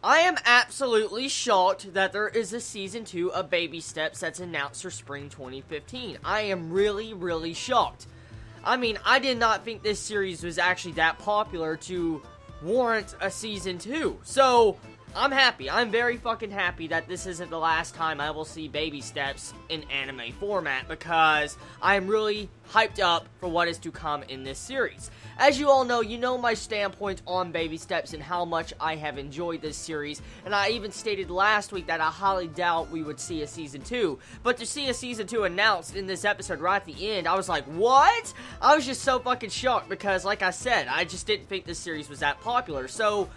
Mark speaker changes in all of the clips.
Speaker 1: I am absolutely shocked that there is a Season 2 of Baby Steps that's announced for Spring 2015. I am really, really shocked. I mean, I did not think this series was actually that popular to warrant a Season 2. So, I'm happy. I'm very fucking happy that this isn't the last time I will see Baby Steps in anime format, because I am really hyped up for what is to come in this series. As you all know, you know my standpoint on Baby Steps and how much I have enjoyed this series, and I even stated last week that I highly doubt we would see a Season 2, but to see a Season 2 announced in this episode right at the end, I was like, what? I was just so fucking shocked, because like I said, I just didn't think this series was that popular. So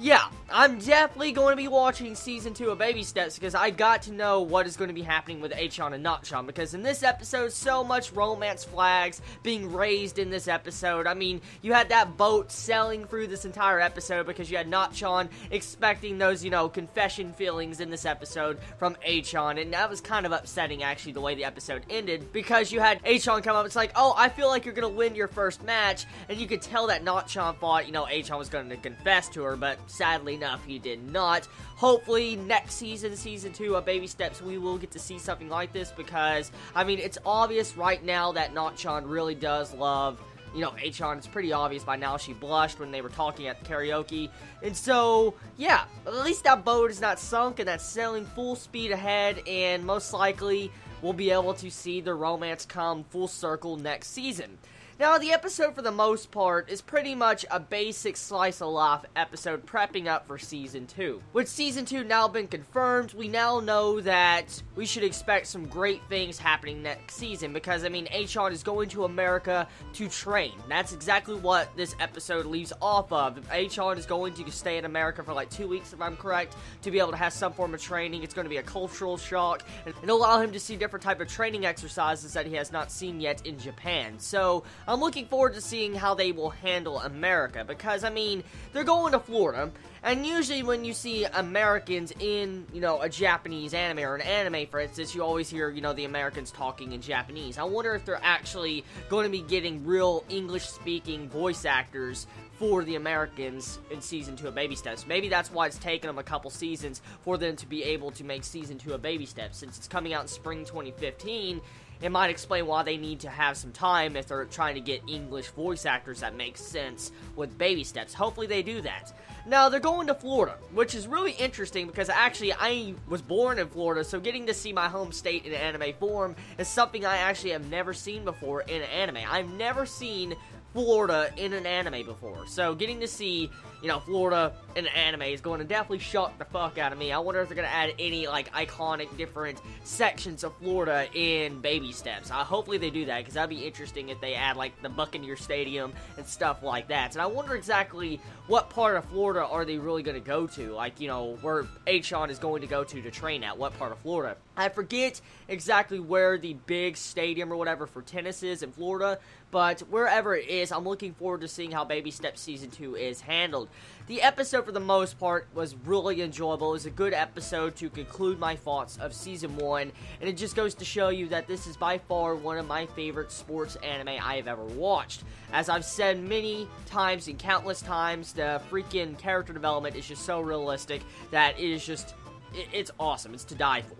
Speaker 1: yeah, I'm definitely going to be watching Season 2 of Baby Steps, because I got to know what is going to be happening with Achan and Natchan, because in this episode, so much romance flags being raised in this episode. I mean, you had that boat sailing through this entire episode, because you had Natchan expecting those, you know, confession feelings in this episode from Achan, and that was kind of upsetting, actually, the way the episode ended, because you had Achan come up, it's like, oh, I feel like you're going to win your first match, and you could tell that Natchan thought, you know, Achan was going to confess to her, but sadly enough, he did not. Hopefully, next season, Season 2 of Baby Steps, we will get to see something like this, because, I mean, it's obvious right now that Natchan really does love, you know, Achan. It's pretty obvious by now. She blushed when they were talking at the karaoke. And so, yeah, at least that boat is not sunk, and that's sailing full speed ahead, and most likely, we'll be able to see the romance come full circle next season. Now, the episode, for the most part, is pretty much a basic slice-of-life episode prepping up for Season 2. With Season 2 now been confirmed, we now know that we should expect some great things happening next season, because, I mean, Achan is going to America to train. That's exactly what this episode leaves off of. Achan is going to stay in America for like 2 weeks, if I'm correct, to be able to have some form of training. It's going to be a cultural shock, and allow him to see different type of training exercises that he has not seen yet in Japan. So, I'm looking forward to seeing how they will handle America, because, I mean, they're going to Florida, and usually when you see Americans in, you know, a Japanese anime, or an anime, for instance, you always hear, you know, the Americans talking in Japanese. I wonder if they're actually going to be getting real English-speaking voice actors for the Americans in Season 2 of Baby Steps. Maybe that's why it's taken them a couple seasons for them to be able to make Season 2 of Baby Steps. Since it's coming out in spring 2015, it might explain why they need to have some time if they're trying to get English voice actors that make sense with Baby Steps. Hopefully they do that. Now, they're going to Florida, which is really interesting, because actually I was born in Florida, so getting to see my home state in anime form is something I actually have never seen before in an anime. I've never seen Florida in an anime before, so getting to see, you know, Florida in an anime is going to definitely shock the fuck out of me. I wonder if they're going to add any, like, iconic different sections of Florida in Baby Steps. Hopefully they do that, because that'd be interesting if they add, like, the Buccaneer Stadium and stuff like that. And I wonder exactly what part of Florida are they really going to go to, like, you know, where Achan is going to go to train at, what part of Florida. I forget exactly where the big stadium or whatever for tennis is in Florida, but wherever it is, I'm looking forward to seeing how Baby Steps Season 2 is handled. The episode, for the most part, was really enjoyable. It was a good episode to conclude my thoughts of Season 1, and it just goes to show you that this is by far one of my favorite sports anime I have ever watched. As I've said many times and countless times, the freaking character development is just so realistic that it is just, it's awesome. It's to die for.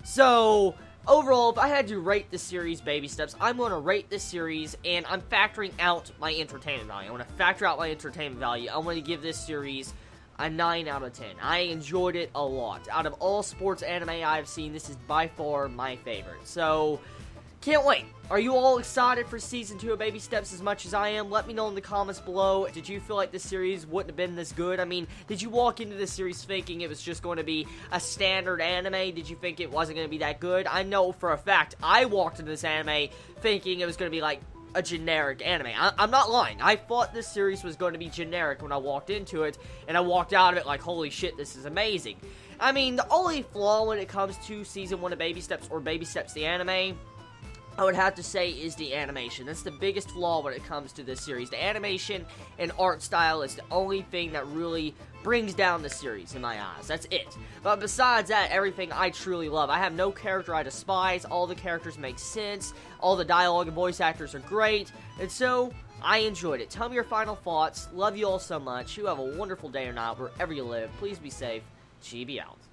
Speaker 1: So, overall, if I had to rate this series, Baby Steps, I'm going to rate this series, and I'm factoring out my entertainment value. I'm going to factor out my entertainment value. I'm going to give this series a 9 out of 10. I enjoyed it a lot. Out of all sports anime I've seen, this is by far my favorite. So, can't wait. Are you all excited for Season 2 of Baby Steps as much as I am? Let me know in the comments below. Did you feel like this series wouldn't have been this good? I mean, did you walk into this series thinking it was just going to be a standard anime? Did you think it wasn't going to be that good? I know for a fact I walked into this anime thinking it was going to be like a generic anime. I'm not lying. I thought this series was going to be generic when I walked into it, and I walked out of it like, holy shit, this is amazing. I mean, the only flaw when it comes to Season 1 of Baby Steps, or Baby Steps the anime, I would have to say is the animation. That's the biggest flaw when it comes to this series. The animation and art style is the only thing that really brings down the series in my eyes. That's it. But besides that, everything I truly love. I have no character I despise. All the characters make sense. All the dialogue and voice actors are great. And so, I enjoyed it. Tell me your final thoughts. Love you all so much. You have a wonderful day or night wherever you live. Please be safe. Chibi out.